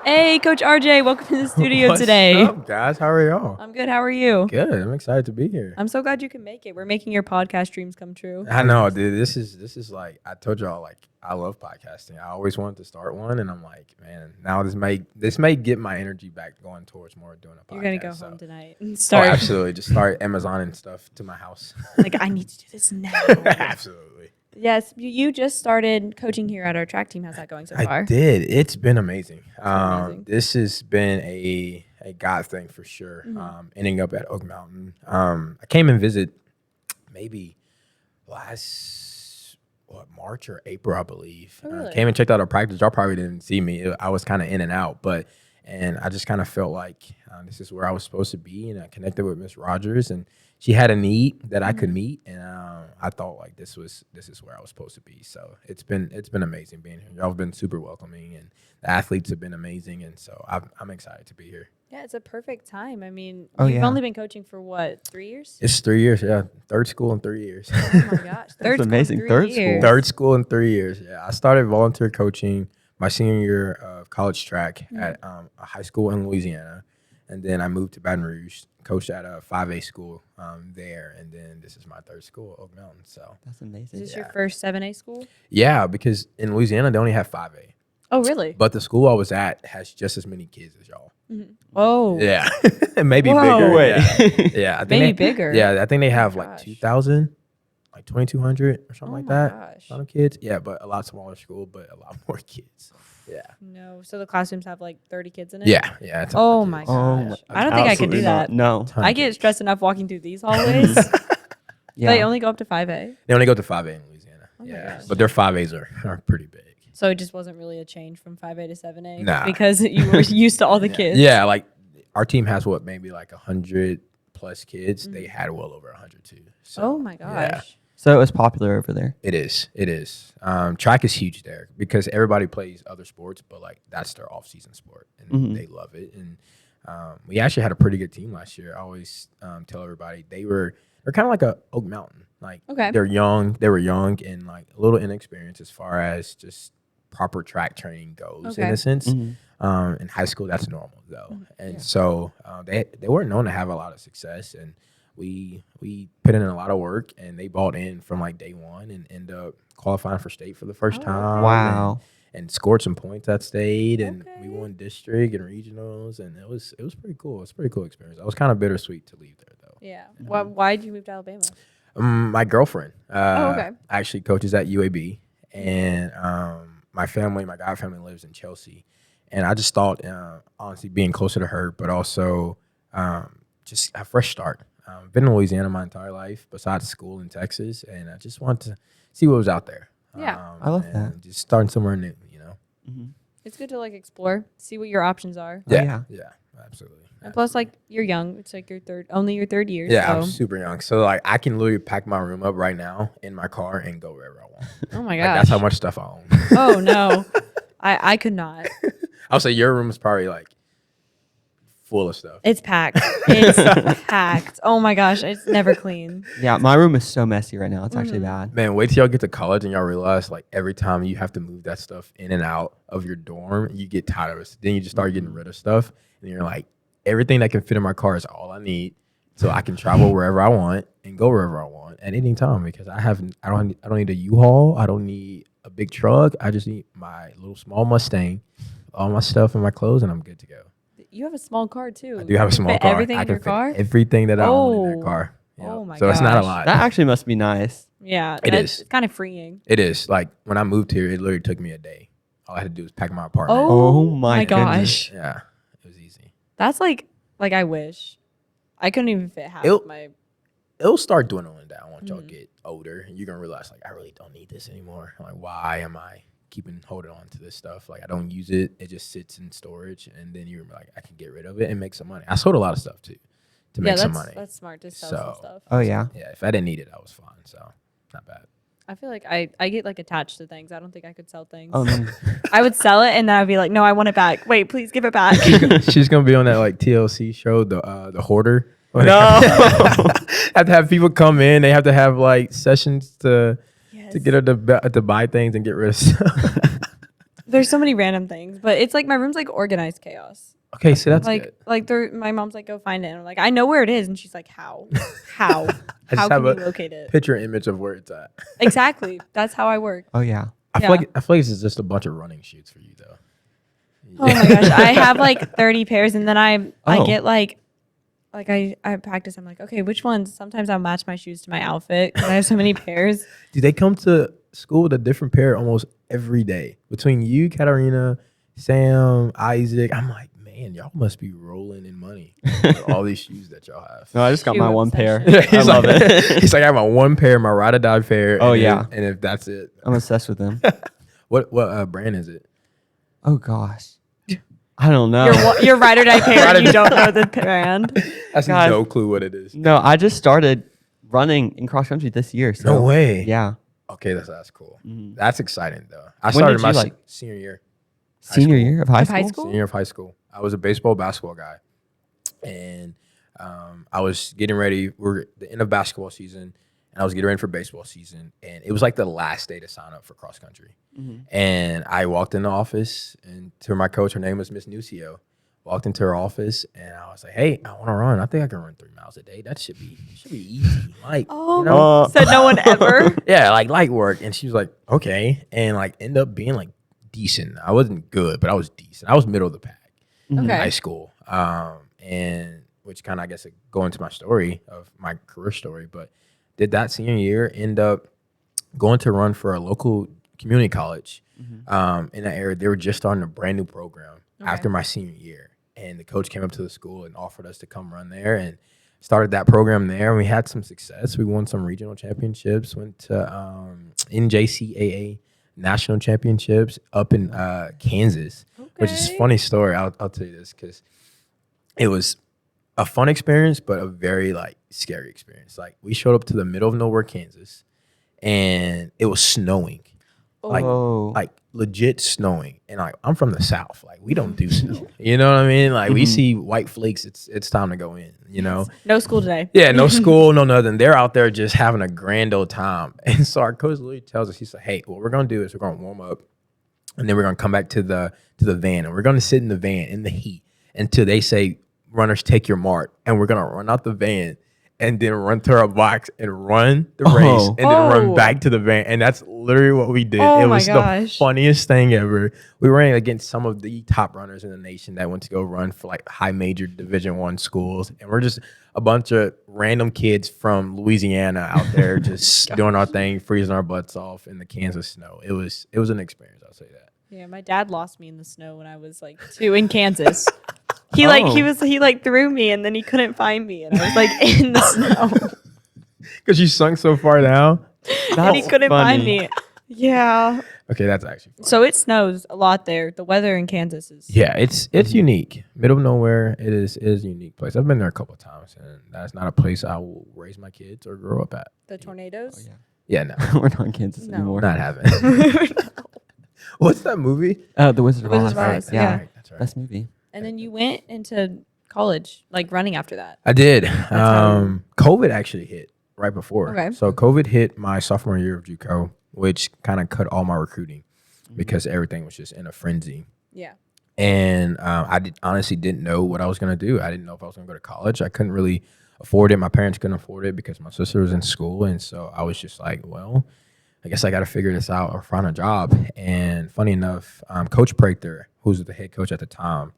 Hey, Coach RJ, welcome to the studio today. What's up, guys? How are y'all? I'm good. How are you? Good. I'm excited to be here. I'm so glad you can make it. We're making your podcast dreams come true. I know, dude. This is like I told y'all. Like I love podcasting. I always wanted to start one, and I'm like, man, now this may get my energy back going towards more doing a podcast. You're gonna go home tonight and Oh, start. absolutely. Just start Amazon and stuff to my house. Like, I need to do this now. Absolutely. Yes, you just started coaching here at our track team. How's that going so far? I did. It's been amazing. Amazing. This has been a God thing for sure. Ending up at Oak Mountain. I came and visit maybe last March or April, I believe. Oh, really? Came and checked out our practice. Y'all probably didn't see me. I was kind of in and out, and I just kind of felt like this is where I was supposed to be. And I connected with Miss Rogers, and she had a need that I could meet, and I thought like this is where I was supposed to be. So it's been amazing being here. Y'all have been super welcoming, and the athletes have been amazing, and so I'm excited to be here. Yeah, it's a perfect time. I mean, Oh, you've yeah. only been coaching for what, 3 years? It's 3 years, yeah. Third school in 3 years. Oh my gosh, That's amazing. Third school. Third school in 3 years. Yeah, I started volunteer coaching my senior year of college track at a high school in Louisiana, and then I moved to Baton Rouge, coached at a 5A school there, and then this is my third school, Oak Mountain. So That's amazing. Is this your first 7A school? yeah, because in Louisiana they only have 5A, Oh, really? but the school I was at has just as many kids as y'all. Oh, Yeah, maybe Whoa. bigger. Wait. Yeah, yeah, I think maybe they- bigger. Yeah, I think they have Oh, like gosh. 2,000, like 2,200 or something Oh like my that. gosh. A lot of kids. Yeah, but a lot smaller school, but a lot more kids. Yeah. No, so the classrooms have like 30 kids in it? Yeah, yeah. it's a Oh lot of my kids. gosh. my- I don't think I could do absolutely that. not. No. Ton of I get kids. stressed enough walking through these hallways. Yeah. They only go up to 5A. They only go to 5A in Louisiana. Oh my Yeah, gosh. but their 5As are pretty big. So it just wasn't really a change from 5A to 7A Nah. because you were used to all the kids. Yeah, like our team has maybe like 100 plus kids. They had well over 100 too. So, Oh my yeah. gosh. So it was popular over there. It is. It is. Track is huge there because everybody plays other sports, but like that's their off-season sport, and they love it. And we actually had a pretty good team last year. I always tell everybody they're kind of like a Oak Mountain. Like Okay. they're young. They were young and like a little inexperienced as far as just proper track training goes in Okay. a sense. Mhm. In high school, that's normal though, and so they weren't known to have a lot of success, and we put in a lot of work, and they bought in from like day one, and ended up qualifying for state for the first time. Wow. and scored some points at state, and we Okay. won district and regionals, and it was pretty cool. It's a pretty cool experience. I was kind of bittersweet to leave there though. Yeah. Why did you move to Alabama? My girlfriend, okay. actually coaches at UAB, and my God family lives in Chelsea, and I just thought, honestly, being closer to her, but also just a fresh start. Been in Louisiana my entire life, besides school in Texas, and I just want to see what was out there. Yeah. I love and that. Just starting somewhere new, you know. It's good to like explore, see what your options are. Oh, yeah. yeah, absolutely. And plus, like, you're young. It's like only your third year. Yeah, So. I'm super young, so like I can literally pack my room up right now in my car and go wherever I want. Oh my Like, gosh. that's how much stuff I own. Oh no. I could not. I'll say your room is probably like full of stuff. It's packed. It's packed. Oh my gosh. It's never clean. Yeah, my room is so messy right now. It's actually bad. Man, wait till y'all get to college and y'all realize like every time you have to move that stuff in and out of your dorm, you get tired of it. Then you just start getting rid of stuff, and you're like, everything that can fit in my car is all I need, so I can travel wherever I want and go wherever I want at any time. Because I don't need a U-Haul. I don't need a big truck. I just need my little small Mustang, all my stuff and my clothes, and I'm good to go. You have a small car too. I do have a small fit car. Everything I in can your fit car? everything that I own in that Oh. car. Yeah. Oh my So it's not a gosh. lot. That actually must be nice. Yeah. It that's- is. It's kind of freeing. It is. Like when I moved here, it literally took me a day. All I had to do was pack my apartment. Oh my gosh. Yeah, it was easy. That's like I wish. I couldn't even fit half It'll- my. It'll start dwindling down once y'all get older, and you're gonna realize like I really don't need this anymore. Like why am I holding on to this stuff? Like I don't use it. It just sits in storage, and then you're like I can get rid of it and make some money. I sold a lot of stuff too to make some money. That's smart to sell So- some stuff. Oh yeah. Yeah, if I didn't need it, I was fine. So not bad. I feel like I get like attached to things. I don't think I could sell things. Oh no. I would sell it and then I'd be like, no, I want it back. Wait, please give it back. She's gonna be on that like TLC show, the Hoarder. No. Have to have people come in. They have to have like sessions to Yes. get her to buy things and get rid of stuff. There's so many random things, but it's like my room's like organized chaos. Okay, so that's like good. like my mom's like, go find it. And I'm like, I know where it is, and she's like, how? How just can have you a locate it? Picture image of where it's at. Exactly. That's how I work. Oh yeah. I feel Yeah. like this is just a bunch of running shoes for you though. Oh my gosh, I have like 30 pairs, and then I Oh. get like I practice. I'm like, okay, which ones? Sometimes I'll match my shoes to my outfit because I have so many pairs. Do they come to school with a different pair almost every day? Between you, Katarina, Sam, Isaac, I'm like, man, y'all must be rolling in money with all these shoes that y'all have. No, I just got my Shoe one pair. obsession. I love like, it. He's like, I have my one pair, my ride or die pair. Oh, and yeah. and if that's it, I'm obsessed with them. what brand is it? Oh gosh. I don't know. Your ride or die pair, and you don't know the brand. I have Guys. no clue what it is. No, I just started running in cross country this year. So No way. Yeah. Okay, that's cool. Mhm. That's exciting though. I When started did my you, like- senior year. Senior school. year of high Of school. high school? Senior year of high school. I was a basketball guy, and I was getting ready. We're the end of basketball season, and I was getting ready for baseball season, and it was like the last day to sign up for cross country. Mhm. And I walked in the office, and to my coach, her name was Miss Nucio. Walked into her office, and I was like, "Hey, I want to run. I think I can run 3 miles a day. That should be easy. Like, Oh, you know, said no one ever. yeah, like light work." And she was like, "Okay," and like end up being like decent. I wasn't good, but I was decent. I was middle of the pack in Okay. high school, and which kind of I guess go into my story of my career story. But did that senior year, end up going to run for a local community college in that area. They were just starting a brand new program after my senior year, and the coach came up to the school and offered us to come run there and started that program there. And we had some success. We won some regional championships, went to NJCAA national championships up in Kansas, which is a Okay. funny story. I'll tell you this because it was a fun experience, but a very like scary experience. Like we showed up to the middle of nowhere, Kansas, and it was snowing. Like, Oh. like legit snowing, and like I'm from the South, like we don't do snow. You know what I mean? Like we see white flakes, it's time to go in. You know? No school today. Yeah, no school, no nothing. They're out there just having a grand old time. And so our coach literally tells us, he said, "Hey, what we're gonna do is we're gonna warm up, and then we're gonna come back to the van, and we're gonna sit in the van in the heat until they say, runners take your mark, and we're gonna run out the van." And then run to our box and run the race, and then run Oh. back to the van, and that's literally what we did. Oh It my was the gosh. funniest thing ever. We ran against some of the top runners in the nation that went to go run for like high major Division I schools, and we're just a bunch of random kids from Louisiana out there just doing our thing, freezing our butts off in the Kansas snow. It was an experience. I'll say that. Yeah, my dad lost me in the snow when I was like 2 in Kansas. He like threw me, and then he couldn't find me, and I was like in the snow, Because you sunk so far down. and he That's couldn't find funny. me. Yeah. Okay, that's actually fun. So it snows a lot there. The weather in Kansas is Yeah, it's unique. Middle of nowhere. It is a unique place. I've been there a couple of times, and that's not a place I will raise my kids or grow up at. the tornadoes. Oh, Yeah, no, yeah. We're not in Kansas No. anymore. not having. What's that movie? The Wizard of Wizard Oz. of Oz, Yeah. yeah. That's right. Best movie. And then you went into college, like running after that. I did. how COVID actually hit right before. Okay. So COVID hit my sophomore year of JUCO, which kind of cut all my recruiting because everything was just in a frenzy. Yeah. And I honestly didn't know what I was going to do. I didn't know if I was going to go to college. I couldn't really afford it. My parents couldn't afford it because my sister was in school. And so I was just like, well, I guess I got to figure this out or find a job. And funny enough, Coach Prater, who's the head coach at the time,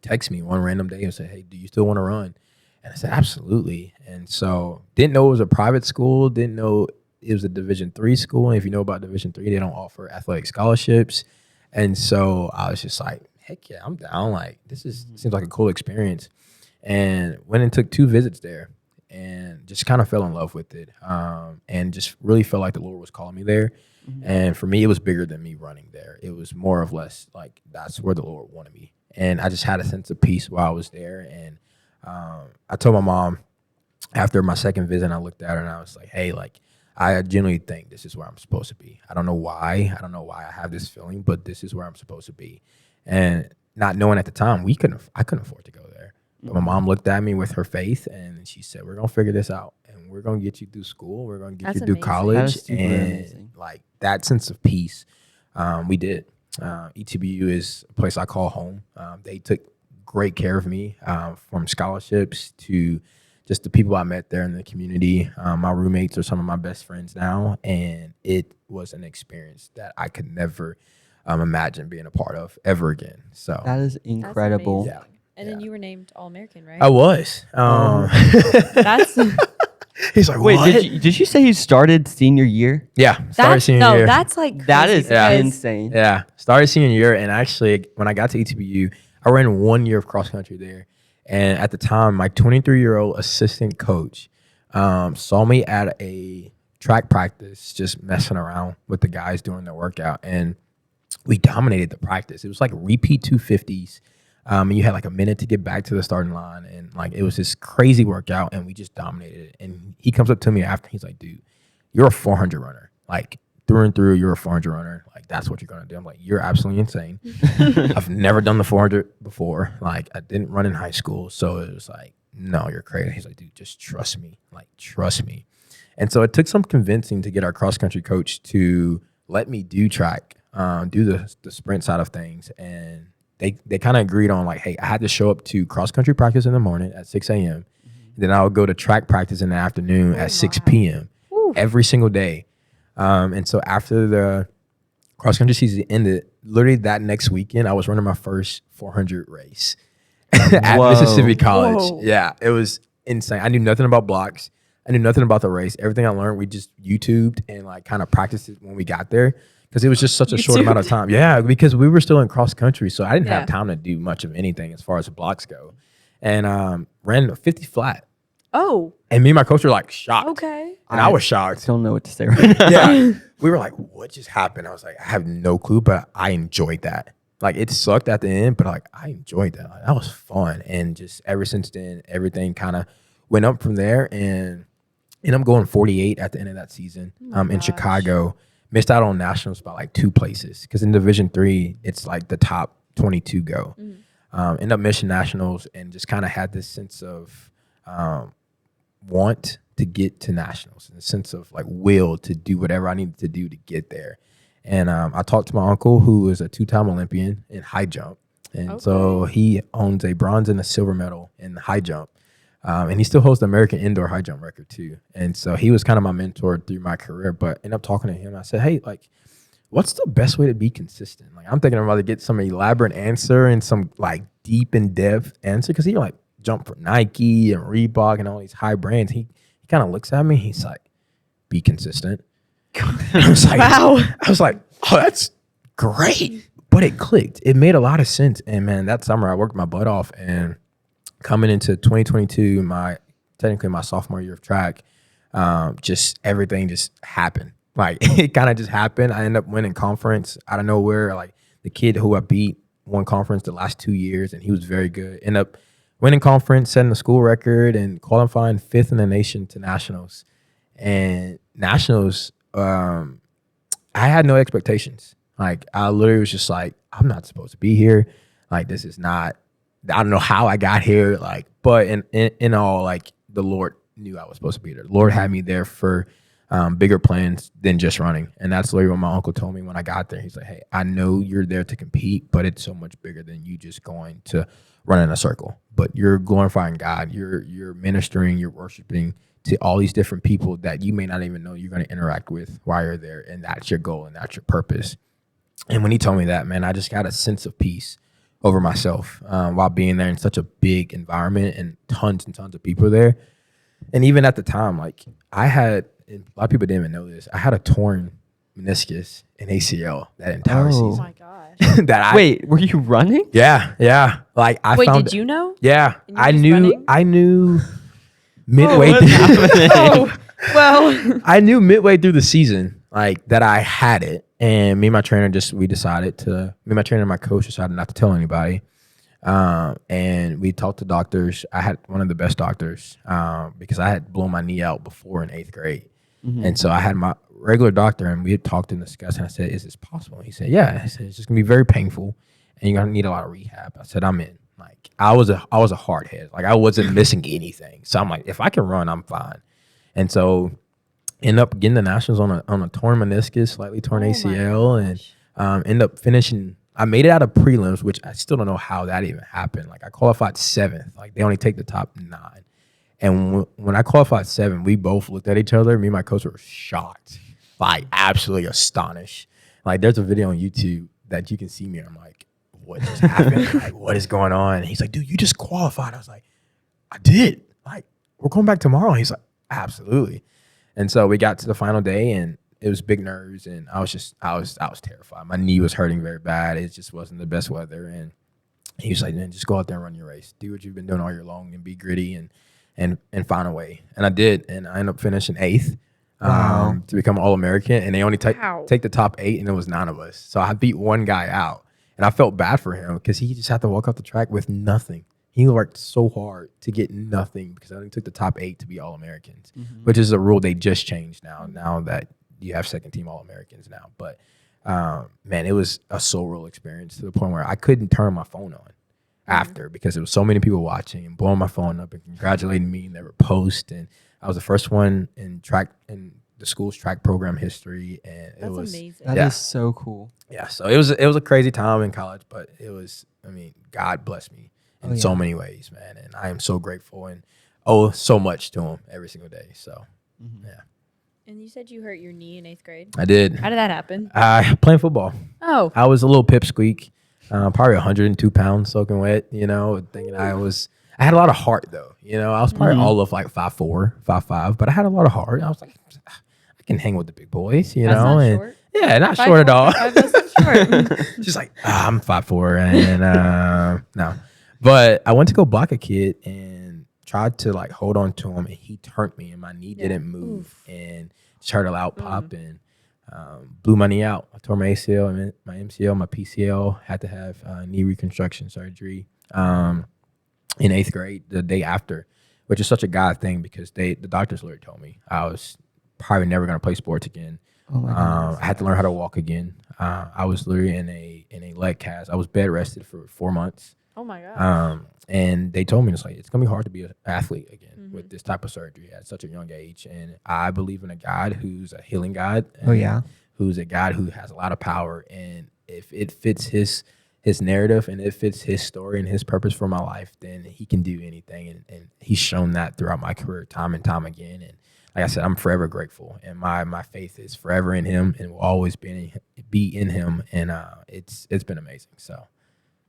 texted me one random day and said, "Hey, do you still want to run?" And I said, "Absolutely." And so didn't know it was a private school, didn't know it was a Division III school. And if you know about Division III, they don't offer athletic scholarships. And so I was just like, heck yeah, I'm down. Like, seems like a cool experience. And went and took 2 visits there and just kind of fell in love with it. And just really felt like the Lord was calling me there. And for me, it was bigger than me running there. It was more or less like that's where the Lord wanted me. And I just had a sense of peace while I was there. And I told my mom after my second visit, I looked at her and I was like, "Hey, like, I genuinely think this is where I'm supposed to be. I don't know why. I don't know why I have this feeling, but this is where I'm supposed to be." And not knowing at the time, I couldn't afford to go there. But my mom looked at me with her faith and she said, "We're going to figure this out. And we're going to get you through school. We're going to get That's you through amazing. college." That is super And amazing. like that sense of peace, we did. ETBU is a place I call home. They took great care of me, from scholarships to just the people I met there in the community. My roommates are some of my best friends now, and it was an experience that I could never imagine being a part of ever again. So That is incredible. amazing. Yeah. And then you were named All-American, right? I was. That's He's like, Wait, what? did you say you started senior year? Yeah, started that's senior year. that's like That crazy is because- insane. Yeah, started senior year, and actually, when I got to ETBU, I ran 1 year of cross country there. And at the time, my 23-year-old assistant coach saw me at a track practice, just messing around with the guys doing their workout, and we dominated the practice. It was like repeat 250s. And you had like a minute to get back to the starting line, and like it was this crazy workout, and we just dominated it. And he comes up to me after, he's like, "Dude, you're a 400 runner, like through and through. You're a 400 runner. Like that's what you're gonna do." I'm like, "You're absolutely insane. I've never done the 400 before. Like I didn't run in high school, so it was like, no, you're crazy." He's like, "Dude, just trust me. Like trust me." And so it took some convincing to get our cross country coach to let me do track, do the sprint side of things, and they kind of agreed on like, hey, I had to show up to cross country practice in the morning at 6 a.m. Then I would go to track practice in the afternoon at 6 p.m. every single day. And so after the cross country season ended, literally that next weekend, I was running my first 400 race at Whoa. Mississippi College. Whoa. Yeah, it was insane. I knew nothing about blocks. I knew nothing about the race. Everything I learned, we just YouTubed and like kind of practiced it when we got there. Because it was just such a short amount of time. Yeah, because we were still in cross country, so I didn't have time to do much of anything as far as blocks go. And ran a 50 flat. Oh, And me and my coach were like shocked. okay. And I was shocked. Don't know what to say right now. Yeah. We were like, what just happened? I was like, I have no clue, but I enjoyed that. Like it sucked at the end, but like I enjoyed that. Like, that was fun. And just ever since then, everything kind of went up from there. And I'm going 48 at the end of that season in Chicago. Missed out on nationals by like 2 places because in Division III, it's like the top 22 go. End up missing nationals and just kind of had this sense of want to get to nationals and a sense of like will to do whatever I needed to do to get there. And I talked to my uncle, who is a 2-time Olympian in high jump. And so he owns a bronze and a silver medal in high jump. And he still holds the American indoor high jump record too. And so he was kind of my mentor through my career, but ended up talking to him. I said, hey, like, what's the best way to be consistent? Like, I'm thinking I'm about to get some elaborate answer and some like deep in depth answer. Cause he like jumped for Nike and Reebok and all these high brands. He kind of looks at me. He's like, be consistent. I was like, Wow. I was like, oh, that's great. But it clicked. It made a lot of sense. And man, that summer I worked my butt off, and coming into 2022, technically my sophomore year of track, just everything just happened. Like it kind of just happened. I ended up winning conference out of nowhere. Like the kid who I beat won conference the last 2 years, and he was very good. Ended up winning conference, setting the school record, and qualifying 5th in the nation to nationals. And nationals, I had no expectations. Like I literally was just like, I'm not supposed to be here. Like this is not. I don't know how I got here, like, but in all, like, the Lord knew I was supposed to be there. The Lord had me there for bigger plans than just running. And that's literally what my uncle told me when I got there. He's like, hey, I know you're there to compete, but it's so much bigger than you just going to run in a circle. But you're glorifying God. You're ministering, you're worshiping to all these different people that you may not even know you're going to interact with while you're there. And that's your goal and that's your purpose. And when he told me that, man, I just got a sense of peace over myself while being there in such a big environment and tons of people there. And even at the time, like I had, and a lot of people didn't even know this, I had a torn meniscus and ACL that entire Oh season. my gosh. Wait, were you running? Yeah. Like I Wait, found, did you know? Yeah, And you were just running? I knew midway what's through. happening? Oh, well. I knew midway through the season, like that I had it. And me and my trainer and my coach decided not to tell anybody. And we talked to doctors. I had one of the best doctors because I had blown my knee out before in 8th grade. And so I had my regular doctor, and we had talked and discussed, and I said, is this possible? And he said, yeah. He said, it's just gonna be very painful and you're gonna need a lot of rehab. I said, I'm in. Like I was a hard head. Like I wasn't missing anything. So I'm like, if I can run, I'm fine. And so end up getting the nationals on a torn meniscus, slightly torn ACL, and End up finishing. I made it out of prelims, which I still don't know how that even happened. Like I qualified 7th. Like they only take the top 9. And when I qualified 7, we both looked at each other. Me and my coach were shocked, like absolutely astonished. Like there's a video on YouTube that you can see me. And I'm like, what just happened? Like what is going on? And he's like, dude, you just qualified. I was like, I did. Like we're going back tomorrow. And he's like, absolutely. And so we got to the final day, and it was big nerves, and I was terrified. My knee was hurting very bad. It just wasn't the best weather. And he was like, man, just go out there and run your race. Do what you've been doing all year long and be gritty and find a way. And I did, and I ended up finishing 8th to become All-American. And they only take the top 8, and it was 9 of us. So I beat one guy out, and I felt bad for him because he just had to walk off the track with nothing. He worked so hard to get nothing because I only took the top 8 to be All-Americans, which is a rule they just changed now that you have second-team All-Americans now. But, man, it was a surreal experience to the point where I couldn't turn my phone on after because there was so many people watching and blowing my phone up and congratulating me, and they were posts. And I was the first one in the school's track program history, and That's amazing. That is so cool. Yeah, so it was a crazy time in college, but it was, I mean, God bless me in so many ways, man. And I am so grateful and owe so much to him every single day. So, yeah. And you said you hurt your knee in 8th grade. I did. How did that happen? Playing football. Oh. I was a little pipsqueak, probably 102 pounds soaking wet, thinking I had a lot of heart though. I was probably all of like 5'4", 5'5", but I had a lot of heart. I was like, I can hang with the big boys, That's not and short. yeah, not short at all. That's not short. Just like, I'm 5'4", and no. But I went to go block a kid and tried to like hold on to him, and he turned me, and my knee didn't move, and just heard a loud pop and blew my knee out. I tore my ACL, my MCL, my PCL. Had to have knee reconstruction surgery in 8th grade, the day after, which is such a God thing because the doctors literally told me I was probably never going to play sports again. Oh my goodness. I had to learn how to walk again. I was literally in a leg cast. I was bed rested for 4 months. Oh my God. And they told me it's gonna be hard to be an athlete again with this type of surgery at such a young age. And I believe in a God who's a healing God. Who's a God who has a lot of power. And if it fits his narrative and it fits his story and his purpose for my life, then he can do anything. And he's shown that throughout my career time and time again. And like I said, I'm forever grateful, and my faith is forever in him and will always be in him. And it's been amazing. So.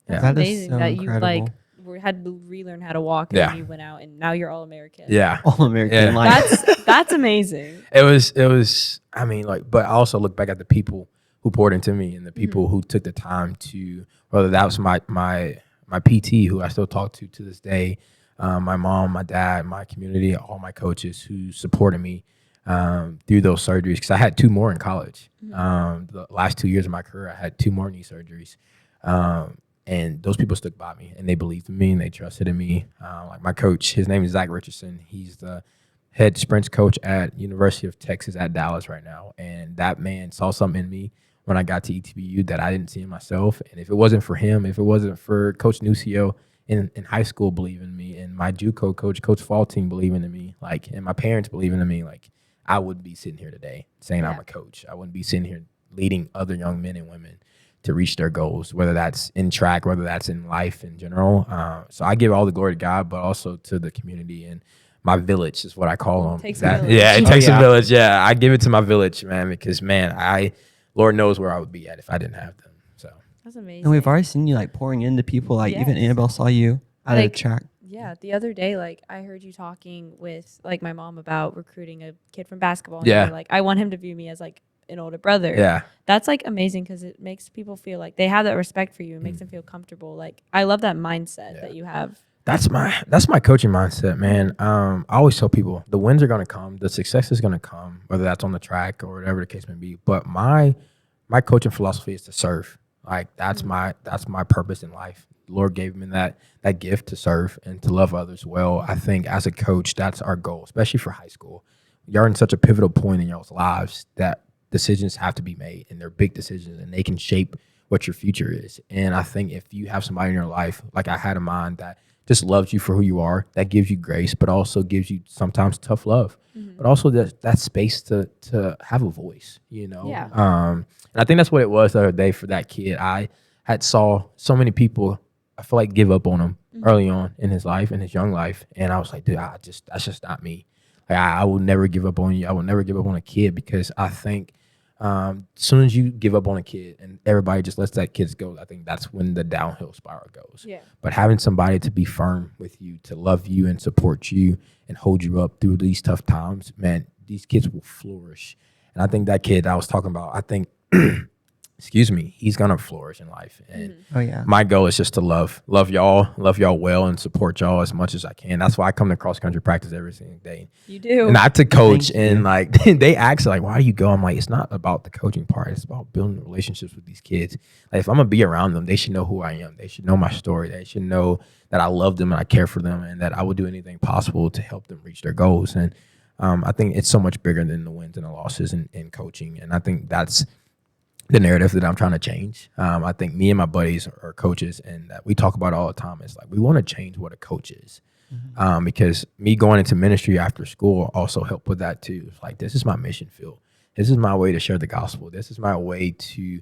That's That is amazing so that incredible. you had to relearn how to walk and Yeah. you went out and now you're All-American. Yeah. All-American life. That's amazing. It was, I mean, like, but I also look back at the people who poured into me and the people who took the time to, whether that was my PT, who I still talk to this day, my mom, my dad, my community, all my coaches who supported me through those surgeries. Because I had 2 more in college. The last 2 years of my career, I had 2 more knee surgeries. And those people stuck by me, and they believed in me, and they trusted in me. Like my coach, his name is Zach Richardson. He's the head sprints coach at University of Texas at Dallas right now. And that man saw something in me when I got to ETBU that I didn't see in myself. And if it wasn't for him, if it wasn't for Coach Nucio in high school believing in me, and my JUCO coach, Coach Faulting, believing in me, like, and my parents believing in me, like, I wouldn't be sitting here today saying I'm a coach. I wouldn't be sitting here leading other young men and women to reach their goals, whether that's in track, whether that's in life in general. So I give all the glory to God, but also to the community and my village is what I call them. Takes a village. Yeah, it takes a village. Yeah, I give it to my village, man, because, man, Lord knows where I would be at if I didn't have them. So That's amazing. And we've already seen you like pouring into people. Like even Anabelle saw you out of the track. Yeah, the other day, like I heard you talking with like my mom about recruiting a kid from basketball. And Yeah. you were like, I want him to view me as like an older brother. yeah, That's like amazing because it makes people feel like they have that respect for you. It makes them feel comfortable. Like I love that mindset that you have. that's my coaching mindset, man. I always tell people the wins are gonna come, the success is gonna come, whether that's on the track or whatever the case may be. But my coaching philosophy is to serve. Like that's my purpose in life. The Lord gave me that gift to serve and to love others well. I think as a coach, that's our goal, especially for high school. You're in such a pivotal point in y'all's lives that decisions have to be made, and they're big decisions, and they can shape what your future is. And I think if you have somebody in your life, like I had in mind, that just loves you for who you are, that gives you grace, but also gives you sometimes tough love, but also that space to have a voice, you know? Yeah. And I think that's what it was the other day for that kid. I had saw so many people, I feel like, give up on him early on in his life, in his young life. And I was like, dude, that's just not me. Like, I will never give up on you. I will never give up on a kid, because I think as soon as you give up on a kid and everybody just lets that kid go, I think that's when the downhill spiral goes. Yeah. But having somebody to be firm with you, to love you and support you and hold you up through these tough times, man, these kids will flourish. And I think that kid I was talking about, I think, excuse me, he's gonna flourish in life. And Oh yeah. my goal is just to love y'all well, and support y'all as much as I can. That's why I come to cross country practice every single day. You do. Not to coach, Thank you. and like they ask like, why do you go? I'm like, it's not about the coaching part. It's about building relationships with these kids. Like, if I'm gonna be around them, they should know who I am. They should know my story. They should know that I love them and I care for them, and that I will do anything possible to help them reach their goals. And I think it's so much bigger than the wins and the losses in coaching. And I think that's the narrative that I'm trying to change. I think me and my buddies are coaches, and that we talk about all the time. It's like, we want to change what a coach is. Because me going into ministry after school also helped with that too. It's like, this is my mission field. This is my way to share the gospel. This is my way to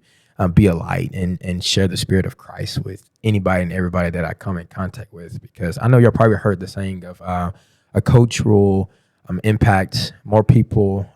be a light and share the spirit of Christ with anybody and everybody that I come in contact with. Because I know y'all probably heard the saying of a coach will impact more people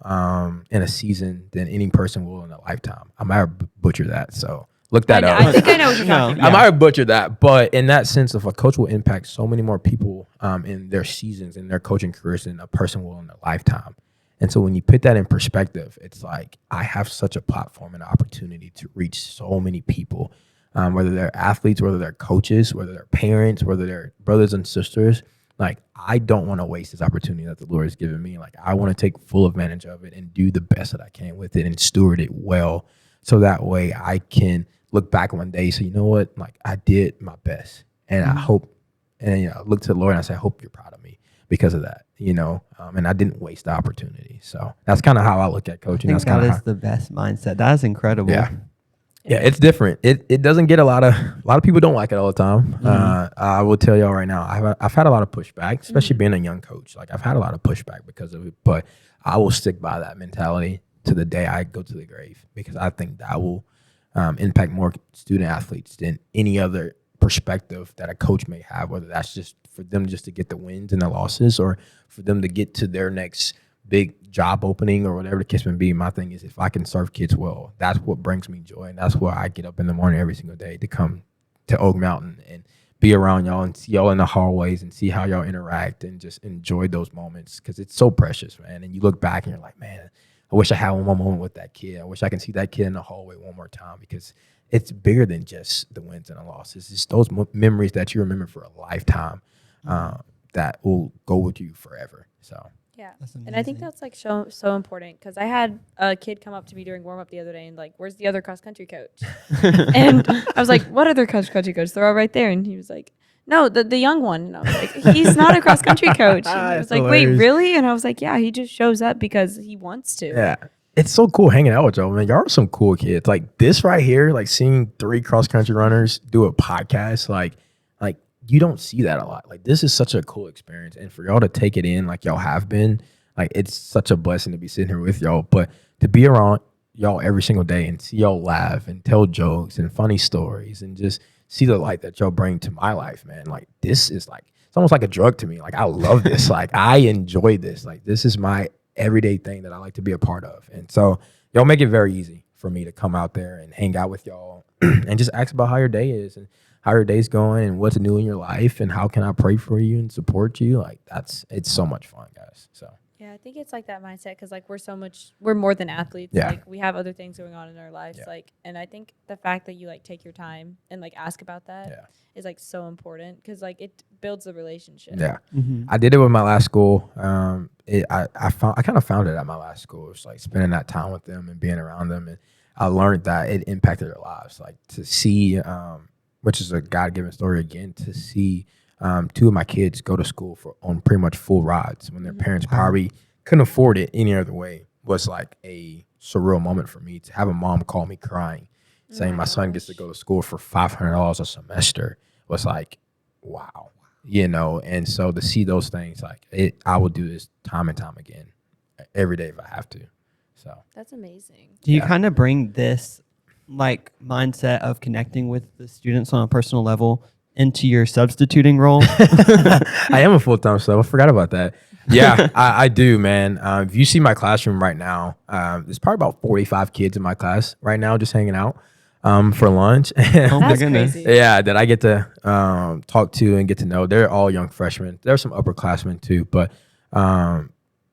in a season than any person will in a lifetime. I might butcher that, so look that up. I think I know what you're talking I about. might have butchered that, but in that sense, if a coach will impact so many more people in their seasons, in their coaching careers, than a person will in a lifetime. And so when you put that in perspective, it's like, I have such a platform and opportunity to reach so many people, whether they're athletes, whether they're coaches, whether they're parents, whether they're brothers and sisters. Like, I don't want to waste this opportunity that the Lord has given me. Like, I want to take full advantage of it and do the best that I can with it and steward it well. So that way I can look back one day and say, you know what, like, I did my best. And I hope, and I look to the Lord and I say, I hope you're proud of me because of that, and I didn't waste the opportunity. So that's kind of how I look at coaching. I think That's kind that of is the best mindset. That is incredible. Yeah, it's different. It doesn't get a lot of people don't like it all the time. I will tell y'all right now, I've had a lot of pushback, especially being a young coach. Like, I've had a lot of pushback because of it, but I will stick by that mentality to the day I go to the grave, because I think that will impact more student athletes than any other perspective that a coach may have, whether that's just for them just to get the wins and the losses, or for them to get to their next big job opening or whatever the case may be. My thing is, if I can serve kids well, that's what brings me joy. And that's why I get up in the morning every single day to come to Oak Mountain and be around y'all and see y'all in the hallways and see how y'all interact and just enjoy those moments, because it's so precious, man. And you look back and you're like, man, I wish I had one more moment with that kid. I wish I can see that kid in the hallway one more time, because it's bigger than just the wins and the losses. It's those memories that you remember for a lifetime that will go with you forever. So Yeah. That's And I think amazing. that's like so important, because I had a kid come up to me during warm up the other day and like, where's the other cross country coach? And I was like, what other cross country coach? They're all right there. And he was like, no, the young one. And I was like, he's not a cross country coach. And he was That's like, wait, hilarious. really? And I was like, yeah, he just shows up because he wants to. yeah, it's so cool hanging out with y'all, man. Y'all are some cool kids. Like, this right here, like seeing 3 cross country runners do a podcast, like you don't see that a lot. Like, this is such a cool experience, and for y'all to take it in like y'all have been, like, it's such a blessing to be sitting here with y'all. But to be around y'all every single day and see y'all laugh and tell jokes and funny stories and just see the light that y'all bring to my life, man. Like, this is like, it's almost like a drug to me. Like, I love this. Like, I enjoy this. Like, this is my everyday thing that I like to be a part of. And so y'all make it very easy for me to come out there and hang out with y'all and just ask about how your day is and how your day's going and what's new in your life and how can I pray for you and support you. Like, it's so much fun, guys. So Yeah, I think it's like that mindset, because like we're more than athletes. Yeah. Like, we have other things going on in our lives. Yeah. Like, and I think the fact that you like take your time and like ask about that Yeah. is like so important, because like it builds a relationship. yeah. Mhm. I did it with my last school. I kind of found it at my last school. It's like spending that time with them and being around them, and I learned that it impacted their lives. Like, to see, which is a God-given story again, to see 2 of my kids go to school on pretty much full rides when their parents probably couldn't afford it any other way, was like a surreal moment for me. To have a mom call me crying, saying my son gets to go to school for $500 a semester, was like, wow. and so to see those things, like I will do this time and time again, every day if I have to. So That's amazing. Do you Yeah. kind of bring this like mindset of connecting with the students on a personal level into your substituting role? I am a full-time sub. I forgot about that. Yeah, I do, man. If you see my classroom right now, there's probably about 45 kids in my class right now just hanging out for lunch. Oh my That's goodness. crazy. Yeah, that I get to talk to and get to know. They're all young freshmen. There's some upperclassmen too, but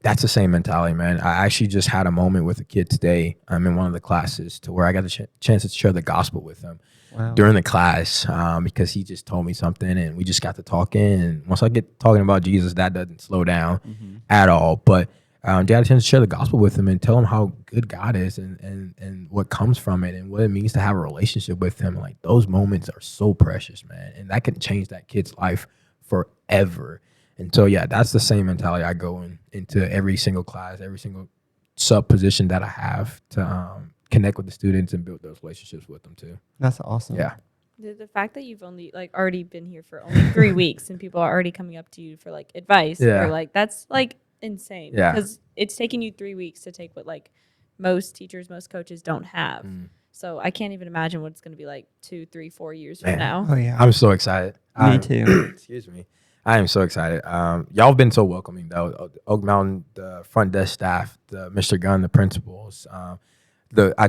that's the same mentality, man. I actually just had a moment with a kid today in one of the classes to where I got the chance to share the gospel with him Wow. during the class because he just told me something and we just got to talking. And once I get talking about Jesus, that doesn't slow down at all. But I got a chance to share the gospel with him and tell him how good God is and what comes from it and what it means to have a relationship with him. Like those moments are so precious, man. And that can change that kid's life forever. And so, yeah, that's the same mentality I go into every single class, every single sub position that I have to connect with the students and build those relationships with them too. That's awesome. Yeah. The fact that you've only like already been here for only 3 weeks and people are already coming up to you for like advice, Yeah. or like that's like insane. Yeah. Because it's taken you 3 weeks to take what like most teachers, most coaches don't have. So I can't even imagine what it's going to be like 2, 3, 4 years from Man. now. Oh yeah. I'm so excited. Me too. Excuse me. I am so excited. Y'all have been so welcoming, though. Oak Mountain, the front desk staff, Mr. Gunn, the principals. I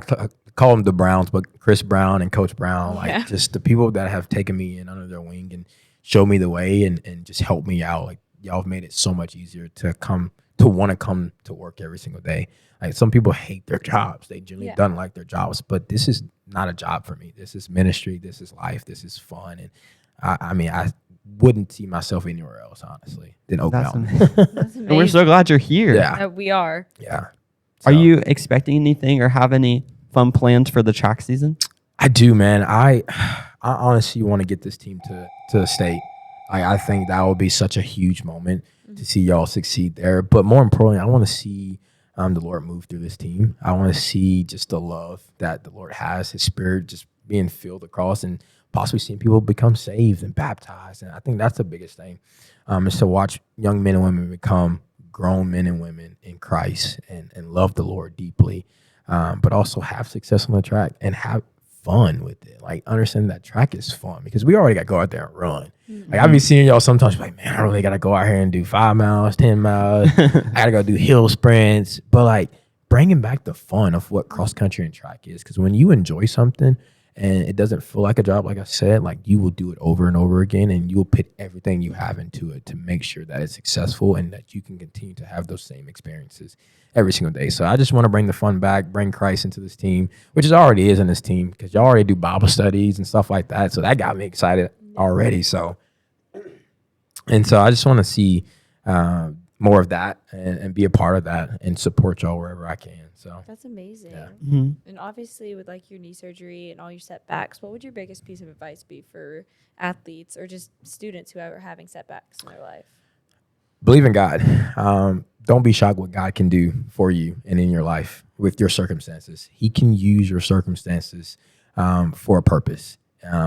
call them the Browns, but Chris Brown and Coach Brown, like Yeah. just the people that have taken me in under their wing and showed me the way and just helped me out. Like y'all have made it so much easier to want to come to work every single day. Like some people hate their jobs. They generally don't like their jobs, but this is not a job for me. This is ministry. This is life. This is fun. And I wouldn't see myself anywhere else, honestly, than Oak That's Mountain. amazing. That's And we're so amazing. glad you're here. Yeah. We are. Yeah. Are So, you expecting anything or have any fun plans for the track season? I do, man. I honestly want to get this team to the state. I think that will be such a huge moment to see y'all succeed there. But more importantly, I want to see the Lord move through this team. I want to see just the love that the Lord has, His Spirit just being filled across and possibly seeing people become saved and baptized. And I think that's the biggest thing is to watch young men and women become grown men and women in Christ and love the Lord deeply, but also have success on the track and have fun with it. Like understand that track is fun because we already got to go out there and run. Like I be seeing y'all sometimes like, man, I really got to go out here and do 5 miles, 10 miles. I got to go do hill sprints. But like bringing back the fun of what cross country and track is. Because when you enjoy something and it doesn't feel like a job, like I said, like you will do it over and over again and you will put everything you have into it to make sure that it's successful and that you can continue to have those same experiences every single day. So I just want to bring the fun back, bring Christ into this team, which is already is in this team because y'all already do Bible studies and stuff like that. So that got me excited already. So I just want to see more of that and be a part of that and support y'all wherever I can. So That's amazing. Yeah. And obviously with like your knee surgery and all your setbacks, what would your biggest piece of advice be for athletes or just students who are having setbacks in their life? believe in God. Don't be shocked what God can do for you and in your life with your circumstances. He can use your circumstances for a purpose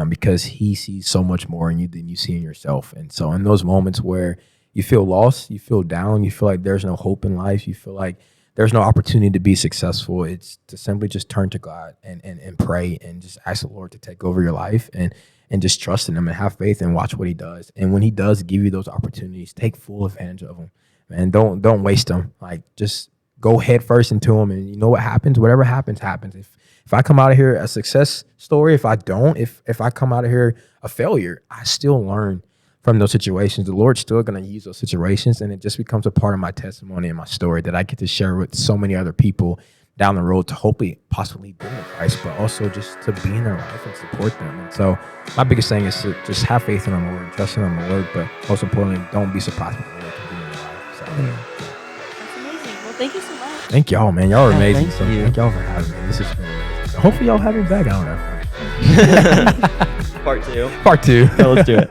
because he sees so much more in you than you see in yourself. And so in those moments where you feel lost, you feel down, you feel like there's no hope in life, you feel like there's no opportunity to be successful, it's to simply just turn to God and pray and just ask the Lord to take over your life and just trust in him and have faith and watch what he does. And when he does give you those opportunities, take full advantage of them, man. Don't waste them. Like just go head first into them. And you know what happens? Whatever happens, happens. If I come out of here a success story, if I don't, if I come out of here a failure, I still learn from those situations. The Lord's still going to use those situations, and it just becomes a part of my testimony and my story that I get to share with so many other people down the road to hopefully possibly bring them to Christ, but also just to be in their life and support them. And so my biggest thing is to just have faith in the Lord, trust in the Lord, but most importantly, don't be surprised what the Lord can do in your life. So That's amazing. Well, thank you so much. thank y'all, man. Y'all are Yeah, amazing. thank So you. thank y'all for having me. This is been amazing. So hopefully y'all have me back. I don't know. Part two. Part 2. Yeah, let's do it.